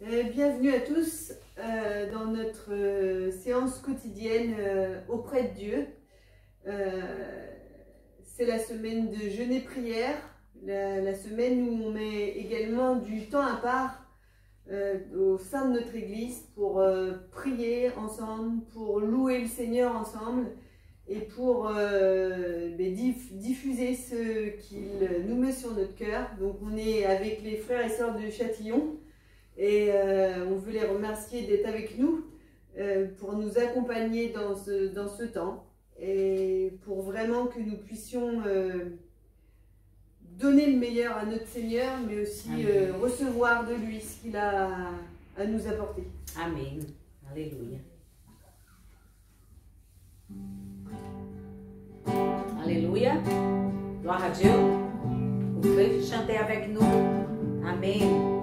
Bienvenue à tous dans notre séance quotidienne auprès de Dieu. C'est la semaine de jeûne et prière, la semaine où on met également du temps à part au sein de notre église pour prier ensemble, pour louer le Seigneur ensemble et pour diffuser ce qu'il nous met sur notre cœur. Donc on est avec les frères et sœurs de Châtillon. Et on veut les remercier d'être avec nous pour nous accompagner dans ce temps et pour vraiment que nous puissions donner le meilleur à notre Seigneur, mais aussi recevoir de lui ce qu'il a à nous apporter. Amen. Alléluia. Alléluia. Gloire à Dieu. Vous pouvez chanter avec nous. Amen.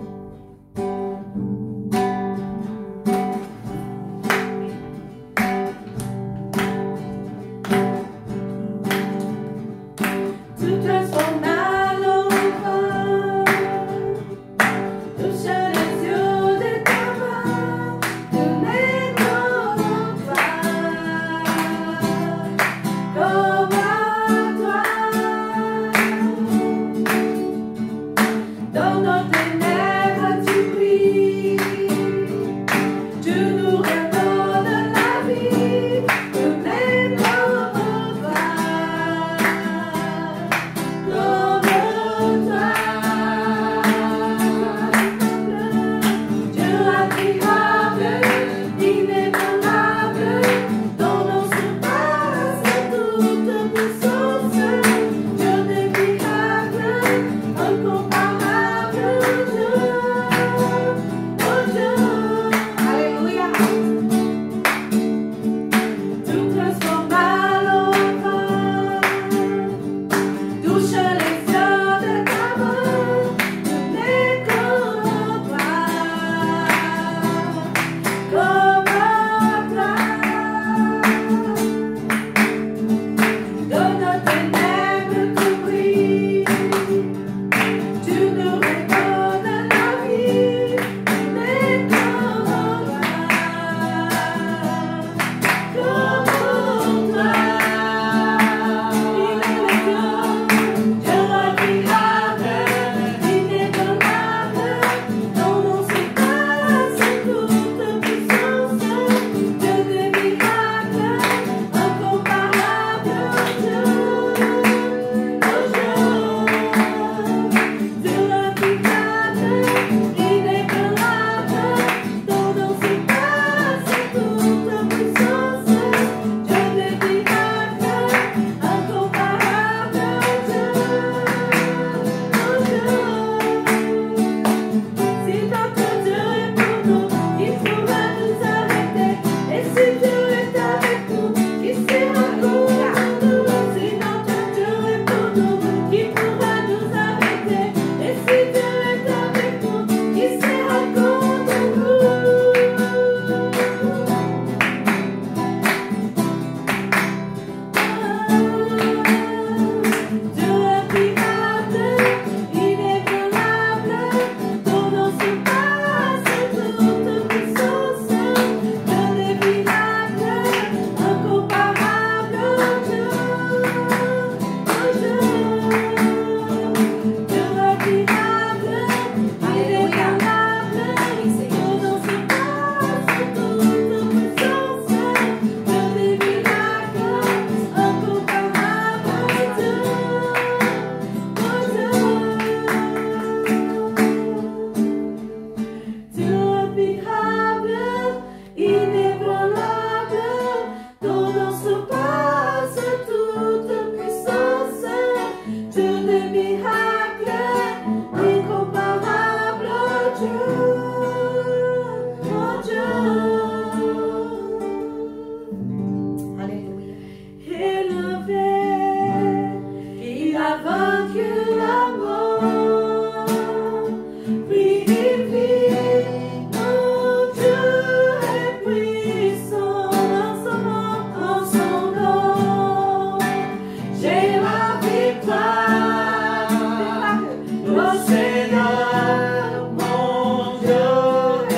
Seigneur, mon Dieu.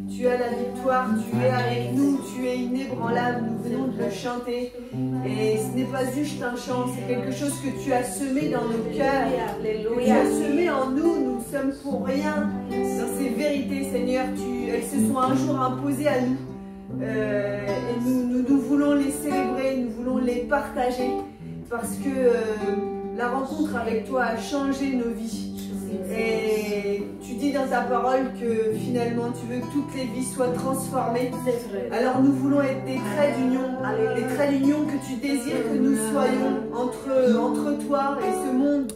Tu as la victoire, tu es avec nous, tu es inébranlable, nous venons de le chanter. Et ce n'est pas juste un chant, c'est quelque chose que tu as semé dans nos cœurs, que tu as semé en nous, nous ne sommes pour rien. Dans ces vérités, Seigneur, elles se sont un jour imposées à nous. Et nous voulons les célébrer, nous voulons les partager, parce que la rencontre avec toi a changé nos vies. Et tu dis dans ta parole que finalement tu veux que toutes les vies soient transformées. Alors nous voulons être des traits d'union, les traits d'union que tu désires que nous soyons entre toi et ce monde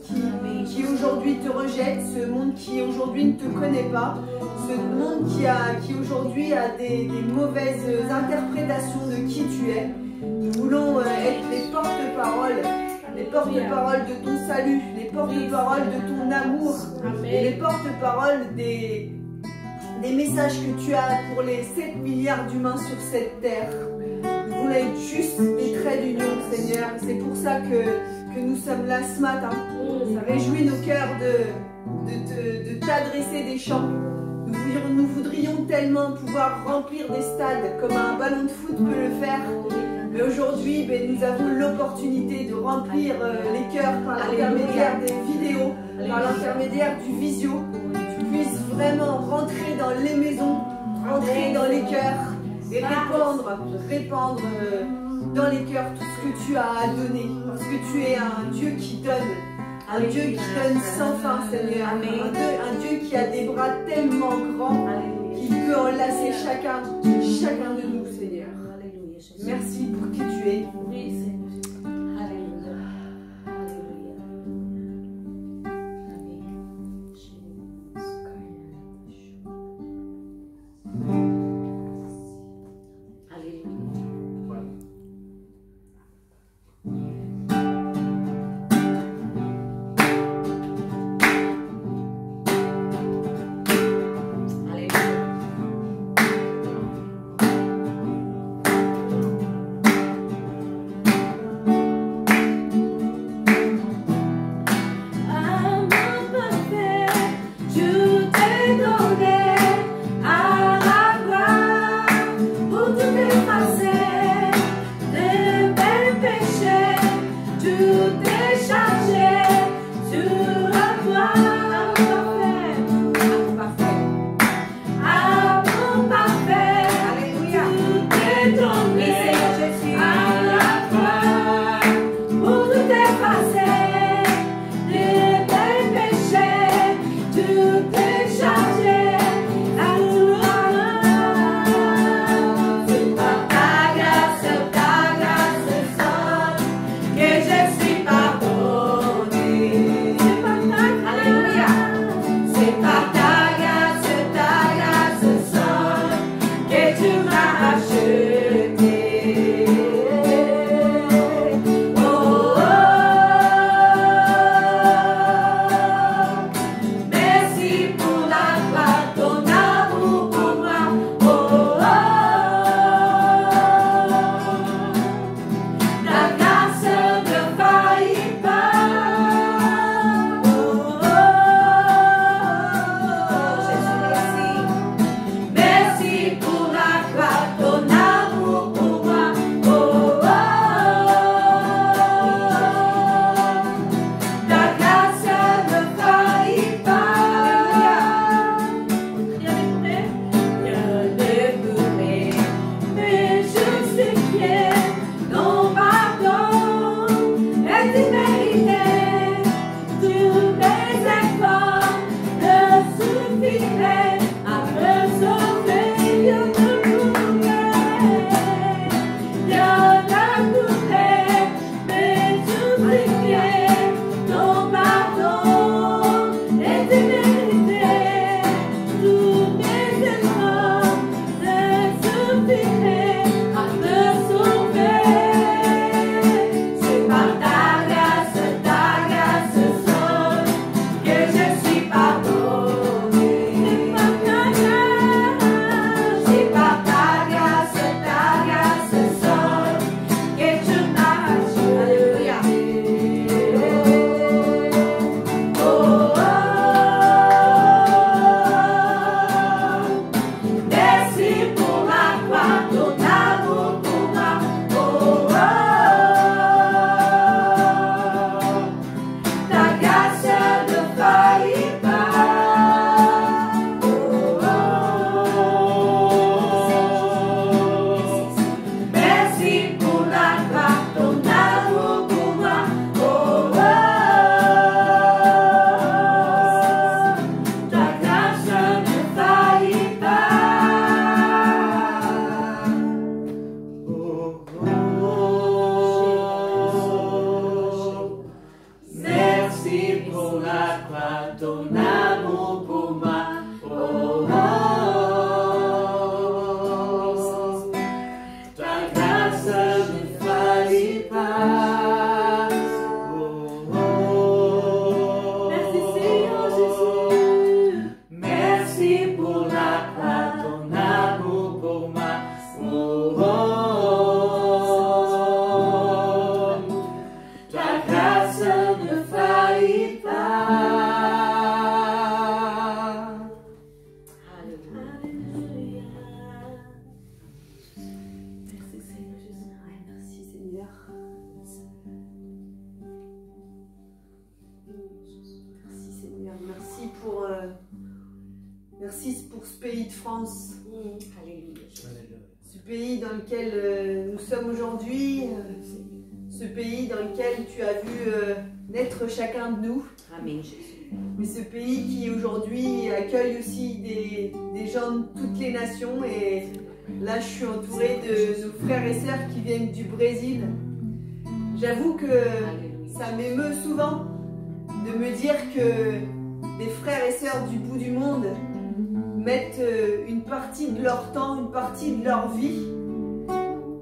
qui aujourd'hui te rejette, ce monde qui aujourd'hui ne te connaît pas, ce monde qui aujourd'hui a des mauvaises interprétations de qui tu es. Nous voulons être les porte-paroles. Les porte-paroles de ton salut, les porte-paroles de ton amour, et les porte-paroles des messages que tu as pour les 7 milliards d'humains sur cette terre. Nous voulons être juste des traits d'union, Seigneur. C'est pour ça que nous sommes là ce matin. Ça réjouit nos cœurs de t'adresser des chants. Nous voudrions tellement pouvoir remplir des stades comme un ballon de foot peut le faire. Mais aujourd'hui, nous avons l'opportunité de remplir les cœurs par l'intermédiaire des vidéos, par l'intermédiaire du visio. Tu puisses vraiment rentrer dans les maisons, rentrer dans les cœurs et répandre dans les cœurs tout ce que tu as à donner. Parce que tu es un Dieu qui donne. Un Dieu qui donne sans fin, Seigneur. Un Dieu qui a des bras tellement grands qu'il peut enlacer chacun de nous, Seigneur. Merci pour qui tu es. Oui, Seigneur. Alléluia. Alléluia. Merci pour ce pays de France. Alléluia. Ce pays dans lequel nous sommes aujourd'hui. Ce pays dans lequel tu as vu naître chacun de nous. Amen, Jésus. Mais ce pays qui aujourd'hui accueille aussi des gens de toutes les nations. Et là, je suis entourée de nos frères et sœurs qui viennent du Brésil. J'avoue que ça m'émeut souvent de me dire que des frères et sœurs du bout du monde mettent une partie de leur temps, une partie de leur vie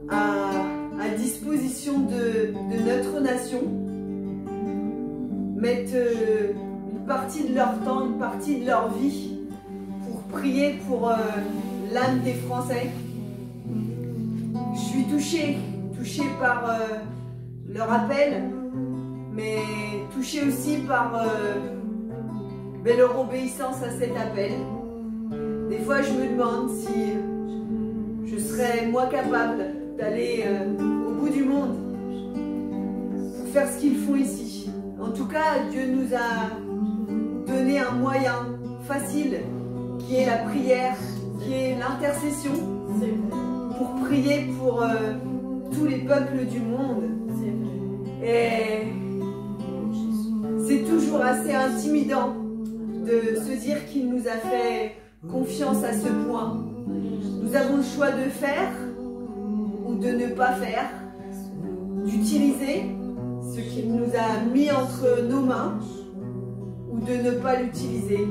à disposition de notre nation, mettent une partie de leur temps, une partie de leur vie pour prier pour l'âme des Français. Je suis touchée par leur appel, mais touchée aussi par leur obéissance à cet appel. Des fois, je me demande si je serais moi capable d'aller au bout du monde pour faire ce qu'ils font ici. En tout cas, Dieu nous a donné un moyen facile qui est la prière, qui est l'intercession, pour prier pour tous les peuples du monde. Et c'est toujours assez intimidant de se dire qu'il nous a fait confiance à ce point. Nous avons le choix de faire ou de ne pas faire, d'utiliser ce qu'il nous a mis entre nos mains ou de ne pas l'utiliser.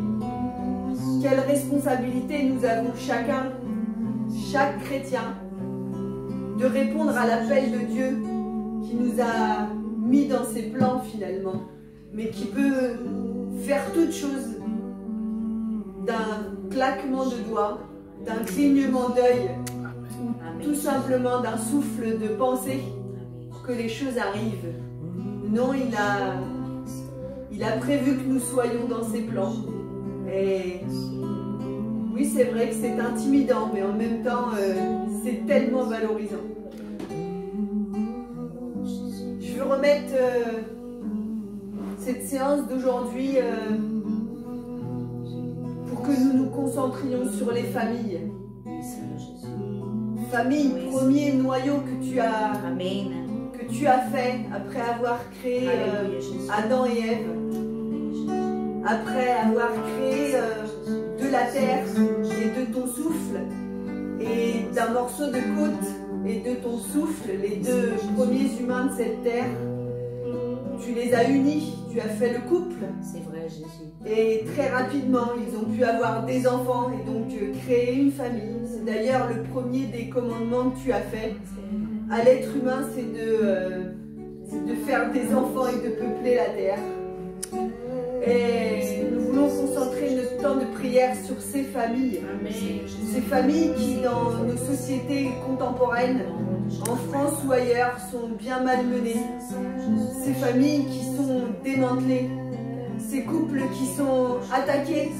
Quelle responsabilité nous avons chacun, chaque chrétien, de répondre à l'appel de Dieu qui nous a mis dans ses plans finalement, mais qui peut faire toute chose d'un claquement de doigts, d'un clignement d'œil, ou tout simplement d'un souffle de pensée pour que les choses arrivent. Non, il a prévu que nous soyons dans ses plans. Et oui, c'est vrai que c'est intimidant, mais en même temps, c'est tellement valorisant. Je veux remettre cette séance d'aujourd'hui pour que nous nous concentrions sur les familles. Famille, premier noyau que tu as fait après avoir créé Adam et Ève, après avoir créé de la terre et de ton souffle et d'un morceau de côte et de ton souffle, les deux premiers humains de cette terre. Tu les as unis, tu as fait le couple. C'est vrai, Jésus. Et très rapidement, ils ont pu avoir des enfants et donc créer une famille. C'est d'ailleurs le premier des commandements que tu as fait à l'être humain, c'est de faire des enfants et de peupler la terre. Et nous voulons concentrer notre temps de prière sur ces familles. Ces familles qui, dans nos sociétés contemporaines, en France ou ailleurs, sont bien malmenées. Ces familles qui sont démantelées. Ces couples qui sont attaqués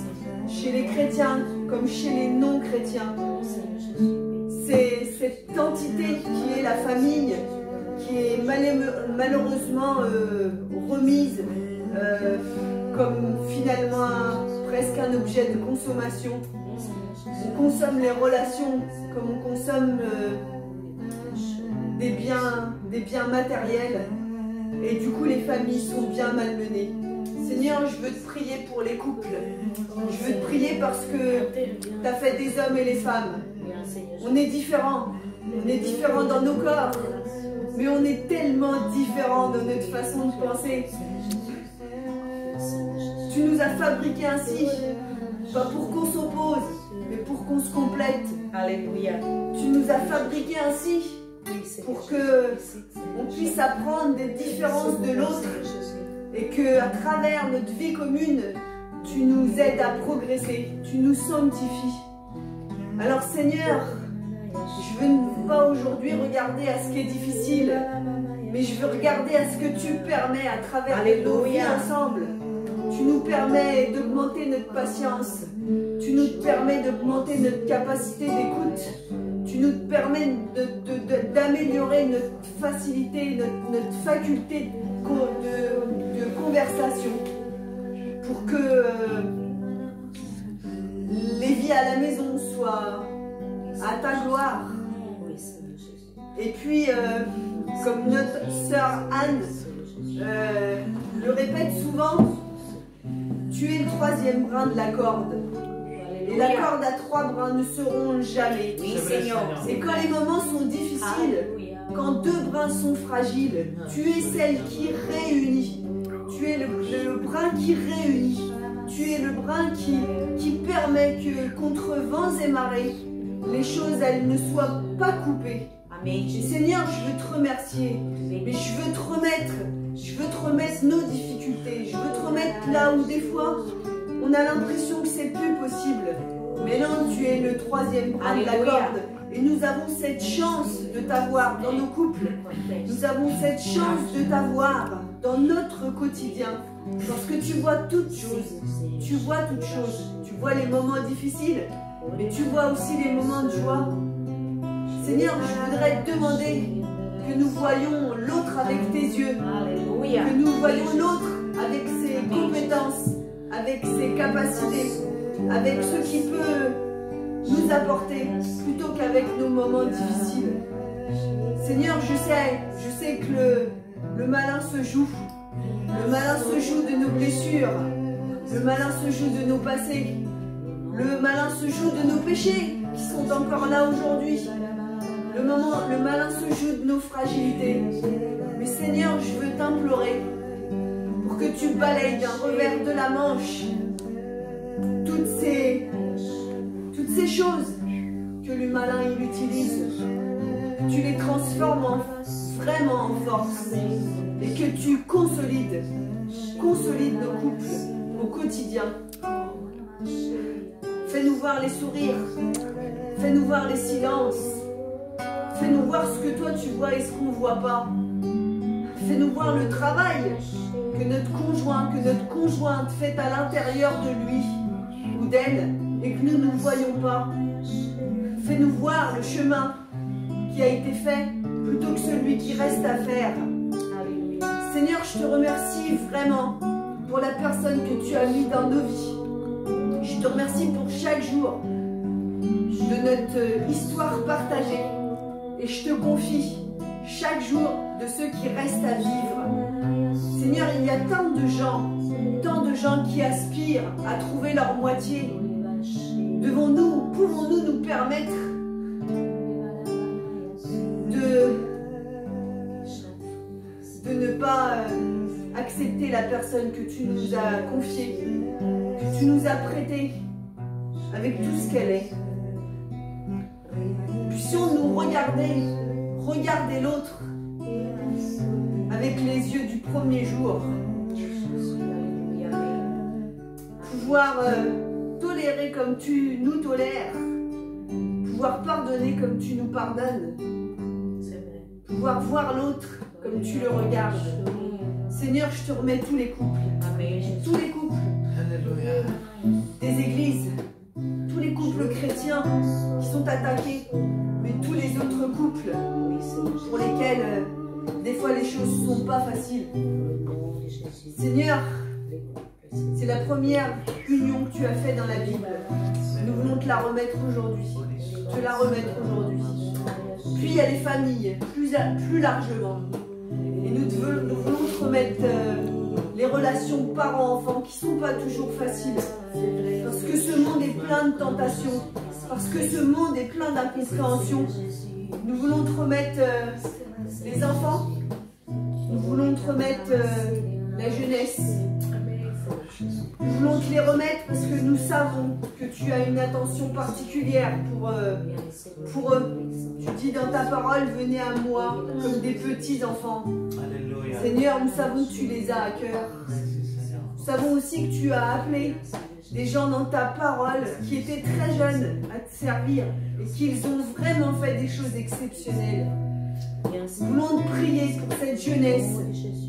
chez les chrétiens comme chez les non-chrétiens. C'est cette entité qui est la famille, qui est malheureusement remise comme finalement presque un objet de consommation. On consomme les relations comme on consomme des biens matériels, et du coup les familles sont bien malmenées. Seigneur, je veux te prier pour les couples. Je veux te prier parce que tu as fait des hommes et les femmes. On est différents. On est différents dans nos corps, mais on est tellement différents dans notre façon de penser. Tu nous as fabriqués ainsi, pas pour qu'on s'oppose, mais pour qu'on se complète. Alléluia. Tu nous as fabriqués ainsi pour que on puisse apprendre des différences de l'autre et que à travers notre vie commune, tu nous aides à progresser, tu nous sanctifies. Alors Seigneur, je veux pas aujourd'hui regarder à ce qui est difficile, mais je veux regarder à ce que tu permets à travers nos vies ensemble. Tu nous permets d'augmenter notre patience, tu nous permets d'augmenter notre capacité d'écoute, tu nous permets d'améliorer notre facilité, notre faculté de conversation, pour que les vie à la maison soit à ta gloire. Et puis, comme notre sœur Anne le répète souvent, tu es le troisième brin de la corde. Et la corde à 3 brins ne seront jamais. Oui, Seigneur. Et quand les moments sont difficiles, quand 2 brins sont fragiles, tu es celle qui réunit. Tu es le brin qui réunit. Tu es le brin qui permet que, contre vents et marées, les choses, elles ne soient pas coupées. Amen. Et Seigneur, je veux te remercier. Mais je veux te remettre nos difficultés. Je veux te remettre là où des fois, on a l'impression que c'est plus possible. Mais non, tu es le troisième brin de la corde. Et nous avons cette chance de t'avoir dans nos couples. Nous avons cette chance de t'avoir dans notre quotidien. Parce que tu vois toutes choses. Tu vois toutes choses. Tu vois les moments difficiles, mais tu vois aussi les moments de joie. Seigneur, je voudrais te demander que nous voyions l'autre avec tes yeux. Que nous voyions l'autre avec ses compétences, avec ses capacités, avec ce qu'il peut nous apporter, plutôt qu'avec nos moments difficiles. Seigneur, je sais que le malin se joue. Le malin se joue de nos blessures. Le malin se joue de nos passés. Le malin se joue de nos péchés qui sont encore là aujourd'hui. Le malin se joue de nos fragilités. Mais Seigneur, je veux t'implorer pour que tu balayes d'un revers de la manche toutes ces choses que le malin il utilise. Tu les transformes vraiment en force et que tu consolides nos couples au quotidien. Fais-nous voir les sourires, fais-nous voir les silences, fais-nous voir ce que toi tu vois et ce qu'on ne voit pas. Fais-nous voir le travail que notre conjoint, que notre conjointe fait à l'intérieur de lui ou d'elle et que nous ne voyons pas. Fais-nous voir le chemin qui a été fait plutôt que celui qui reste à faire. Seigneur, je te remercie vraiment pour la personne que tu as mis dans nos vies. Je te remercie pour chaque jour de notre histoire partagée. Et je te confie chaque jour de ceux qui restent à vivre. Seigneur, il y a tant de gens qui aspirent à trouver leur moitié. Pouvons-nous nous permettre de ne pas accepter la personne que tu nous as confiée, que tu nous as prêtée avec tout ce qu'elle est. Puissions-nous regarder l'autre avec les yeux du premier jour. Pouvoir tolérer comme tu nous tolères. Pouvoir pardonner comme tu nous pardonnes. Pouvoir voir l'autre comme tu le regardes. Seigneur, je te remets tous les couples. Tous les couples. Des églises. Tous les couples chrétiens qui sont attaqués. Mais tous les autres couples pour lesquels des fois les choses ne sont pas faciles. Seigneur, c'est la première union que tu as faite dans la Bible. Nous voulons te la remettre aujourd'hui. Te la remettre aujourd'hui. Puis il y a les familles, plus largement. Et nous voulons te remettre les relations parents-enfants qui ne sont pas toujours faciles. Parce que ce monde est plein de tentations. Parce que ce monde est plein d'incompréhension. Nous voulons te remettre les enfants. Nous voulons te remettre la jeunesse. Nous voulons te les remettre parce que nous savons que tu as une attention particulière pour eux. Tu dis dans ta parole, venez à moi comme des petits enfants. Seigneur, nous savons que tu les as à cœur. Nous savons aussi que tu as appelé des gens dans ta parole qui étaient très jeunes à te servir et qu'ils ont vraiment fait des choses exceptionnelles. Nous voulons te prier pour cette jeunesse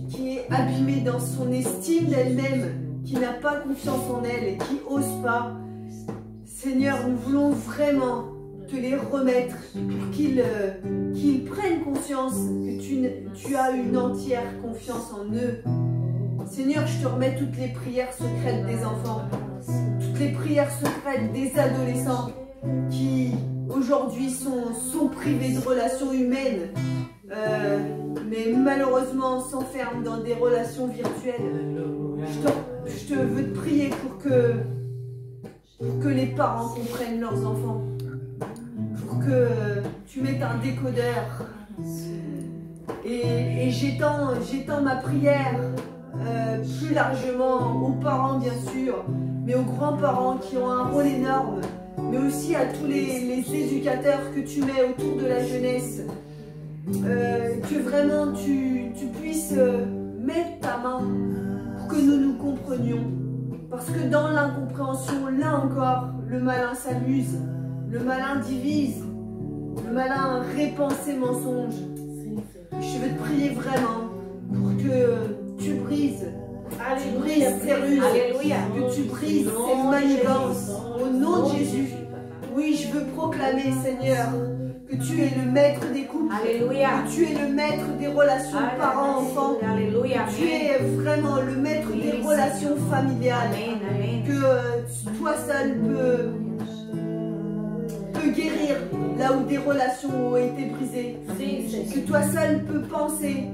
qui est abîmée dans son estime d'elle-même, qui n'a pas confiance en elle et qui n'ose pas. Seigneur, nous voulons vraiment te les remettre pour qu'ils prennent conscience que tu as une entière confiance en eux. Seigneur, je te remets toutes les prières secrètes des enfants, toutes toutes les prières secrètes des adolescents qui aujourd'hui sont privés de relations humaines, mais malheureusement s'enferment dans des relations virtuelles. Je veux te prier pour que les parents comprennent leurs enfants, pour que tu mettes un décodeur. Et j'étends ma prière plus largement aux parents bien sûr, mais aux grands-parents qui ont un rôle énorme, mais aussi à tous les éducateurs que tu mets autour de la jeunesse, que vraiment tu puisses mettre ta main pour que nous nous comprenions. Parce que dans l'incompréhension, là encore, le malin s'amuse, le malin divise, le malin répand ses mensonges. Je veux te prier vraiment pour que tu brises ces ruses, que tu brises ces manigances au nom de Jésus. Oui, je veux proclamer, Seigneur, que tu es le maître des couples, que tu es le maître des relations parents-enfants, tu es vraiment le maître des relations familiales, que toi seul peux guérir là où des relations ont été brisées, que toi seul peux penser,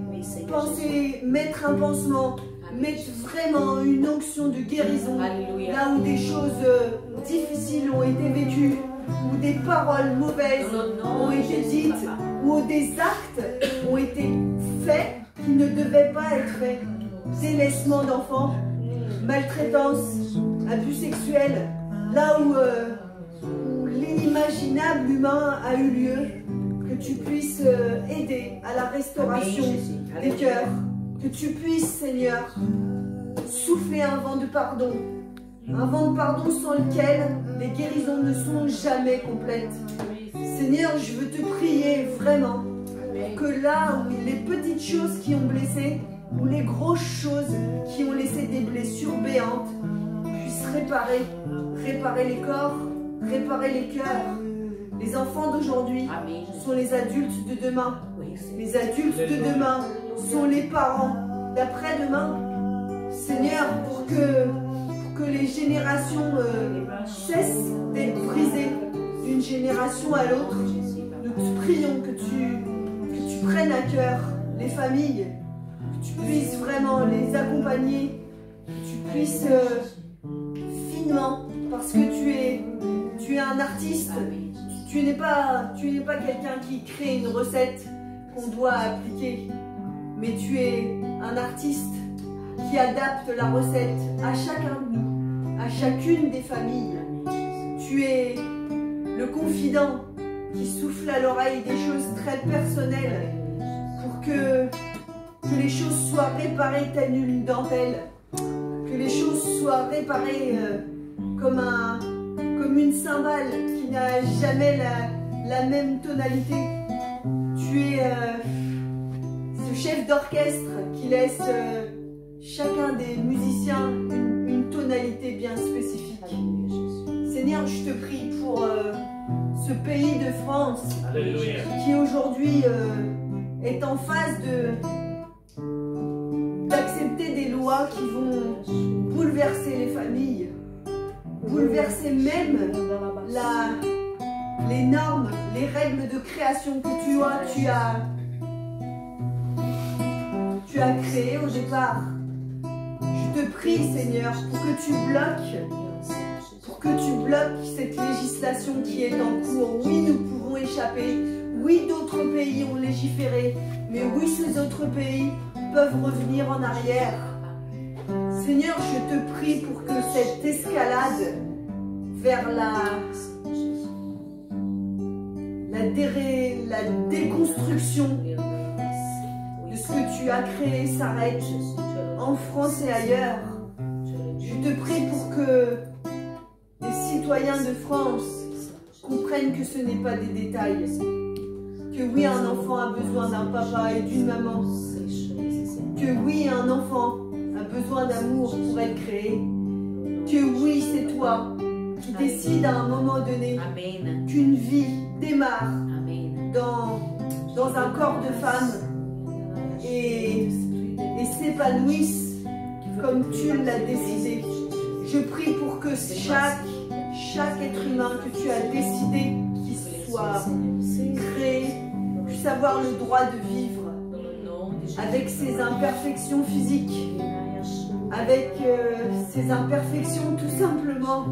mettre un pansement, mettre vraiment une onction de guérison là où des choses difficiles ont été vécues, où des paroles mauvaises ont été dites, où des actes ont été faits qui ne devaient pas être faits. Délaissement d'enfants, maltraitance, abus sexuels, là où l'inimaginable humain a eu lieu, que tu puisses aider à la restauration des cœurs, que tu puisses, Seigneur, souffler un vent de pardon sans lequel les guérisons ne sont jamais complètes. Seigneur, je veux te prier vraiment que là où les petites choses qui ont blessé, ou les grosses choses qui ont laissé des blessures béantes, puissent réparer les corps, réparer les cœurs. Les enfants d'aujourd'hui sont les adultes de demain. Les adultes de demain sont les parents d'après-demain. Seigneur, pour que les générations cessent d'être brisées d'une génération à l'autre, nous te prions que tu prennes à cœur les familles, que tu puisses vraiment les accompagner, que tu puisses finement, parce que tu es un artiste, tu n'es pas quelqu'un qui crée une recette qu'on doit appliquer, mais tu es un artiste qui adapte la recette à chacun de nous, à chacune des familles. Tu es le confident qui souffle à l'oreille des choses très personnelles pour que les choses soient réparées telle une dentelle, que les choses soient réparées comme une cymbale qui n'a jamais la même tonalité. Tu es ce chef d'orchestre qui laisse chacun des musiciens une tonalité bien spécifique. Seigneur, je te prie pour ce pays de France qui aujourd'hui est en phase d'accepter des lois qui vont bouleverser les familles, bouleverser même les normes, les règles de création que tu as créées au départ. Je te prie, Seigneur, pour que tu bloques cette législation qui est en cours. Oui, nous pouvons échapper. Oui, d'autres pays ont légiféré. Mais oui, ces autres pays peuvent revenir en arrière. Seigneur, je te prie pour que cette escalade vers la déconstruction de ce que tu as créé s'arrête en France et ailleurs. Je te prie pour que les citoyens de France comprennent que ce n'est pas des détails, que oui, un enfant a besoin d'un papa et d'une maman, que oui, un enfant a besoin d'amour pour être créé, que oui, c'est toi qui décides à un moment donné qu'une vie démarre dans un corps de femme et s'épanouisse comme tu l'as décidé. Je prie pour que chaque être humain que tu as décidé qu'il soit créé puisse avoir le droit de vivre avec ses imperfections physiques, avec ses imperfections tout simplement.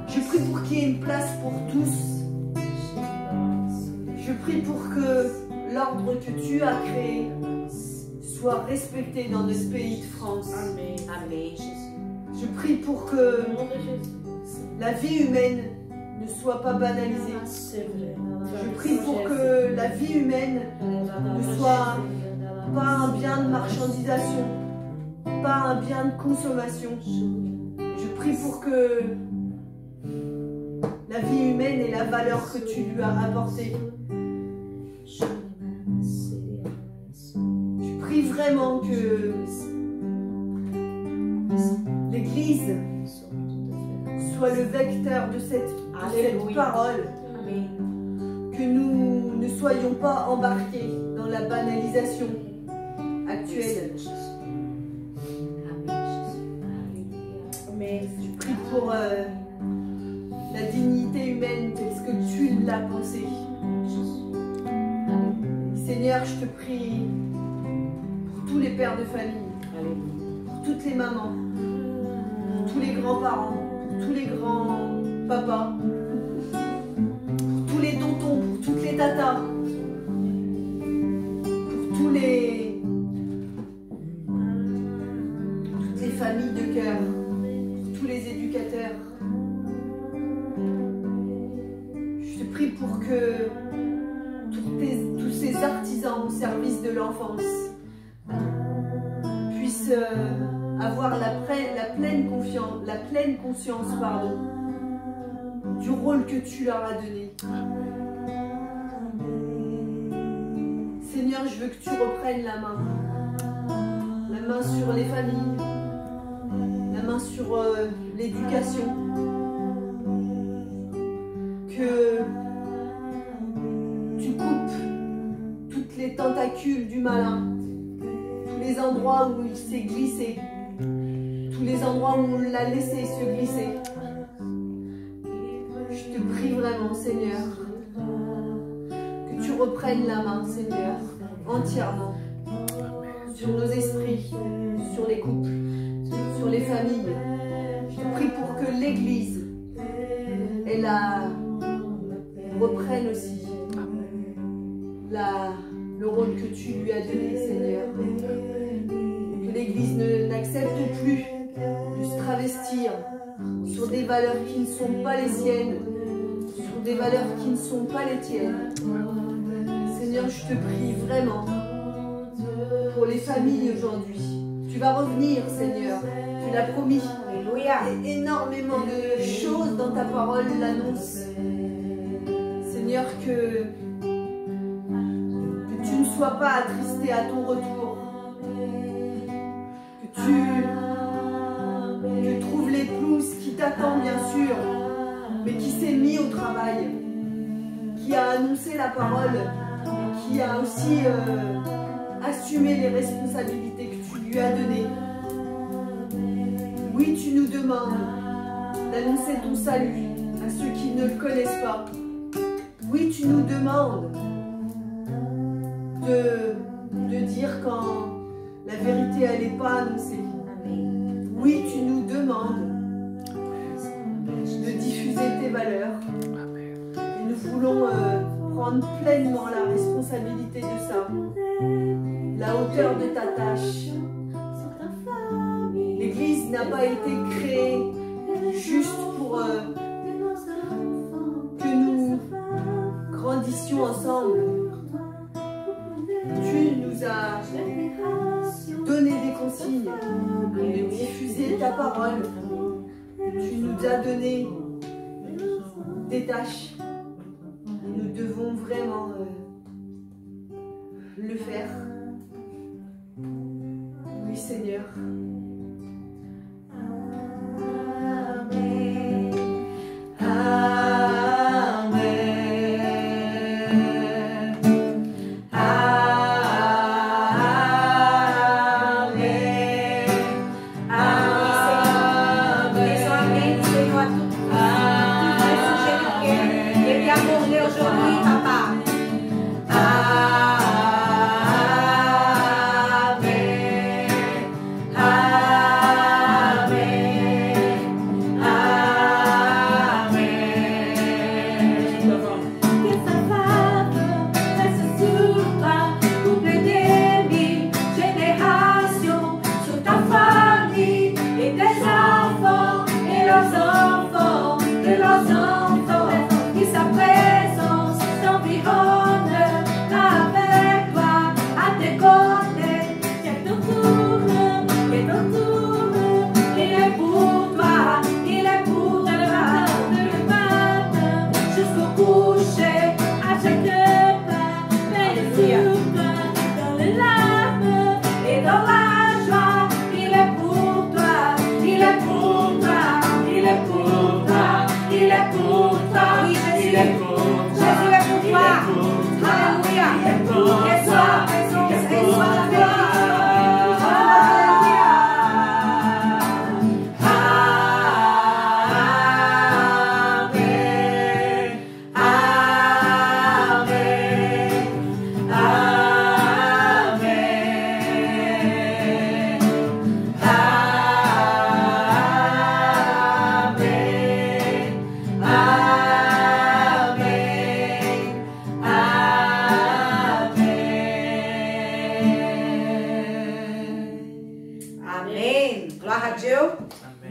Je prie pour qu'il y ait une place pour tous. Je prie pour que l'ordre que tu as créé soit respecté dans notre pays de France. Amen. Je prie pour que la vie humaine ne soit pas banalisée. Je prie pour que la vie humaine ne soit pas un bien de marchandisation, pas un bien de consommation. Je prie pour que la vie humaine ait la valeur que tu lui as apportée. Je prie vraiment que l'Église soit le vecteur de cette parole. Que nous ne soyons pas embarqués dans la banalisation actuelle. Je prie pour la dignité humaine telle que tu l'as pensée. Seigneur, je te prie pour tous les pères de famille, pour toutes les mamans, pour tous les grands-parents, pour tous les grands-papas, pour tous les tontons, pour toutes les tatas, pour toutes les familles de cœur, pour tous les éducateurs. Je te prie pour que tous ces artisans au service de l'enfance puissent avoir la pleine conscience du rôle que tu leur as donné. Seigneur, je veux que tu reprennes la main sur les familles, la main sur l'éducation, que tu coupes toutes les tentacules du malin, tous les endroits où il s'est glissé, tous les endroits où on l'a laissé se glisser. Je te prie vraiment, Seigneur, que tu reprennes la main, Seigneur, entièrement, sur nos esprits, sur les couples, sur les familles. Je te prie pour que l'Église, elle reprenne aussi le rôle que tu lui as donné, Seigneur. Que l'Église n'accepte plus de se travestir sur des valeurs qui ne sont pas les siennes, sur des valeurs qui ne sont pas les tiennes. Seigneur, je te prie vraiment pour les familles aujourd'hui. Tu vas revenir, Seigneur, tu l'as promis. Alléluia. Et énormément de choses dans ta parole l'annoncent. Seigneur, que tu ne sois pas attristé à ton retour. Que tu trouves l'épouse qui t'attend, bien sûr, mais qui s'est mis au travail, qui a annoncé la parole, qui a aussi assumé les responsabilités que tu lui as données. Oui, tu nous demandes d'annoncer ton salut à ceux qui ne le connaissent pas. Oui, tu nous demandes de dire quand la vérité elle n'est pas annoncée. Oui, tu nous demandes de diffuser tes valeurs. Et nous voulons prendre pleinement la responsabilité de ça, la hauteur de ta tâche. L'Église n'a pas été créée juste pour que nous grandissions ensemble. Tu nous as donné des consignes de diffuser ta parole. Tu nous as donné des tâches. Nous devons vraiment le faire. Oui, Seigneur. est pour toi. Oui, Jésus. Jésus est pour toi. Alléluia. Reçois la présence, reçois la vérité.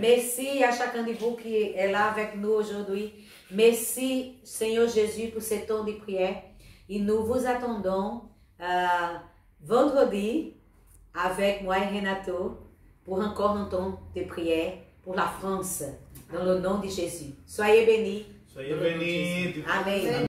Merci à chacun de vous qui est là avec nous aujourd'hui. Merci Seigneur Jésus pour ce temps de prière. Et nous vous attendons vendredi avec moi et Renato pour encore un temps de prière pour la France dans le nom de Jésus. Soyez bénis. Soyez bénis. Amen.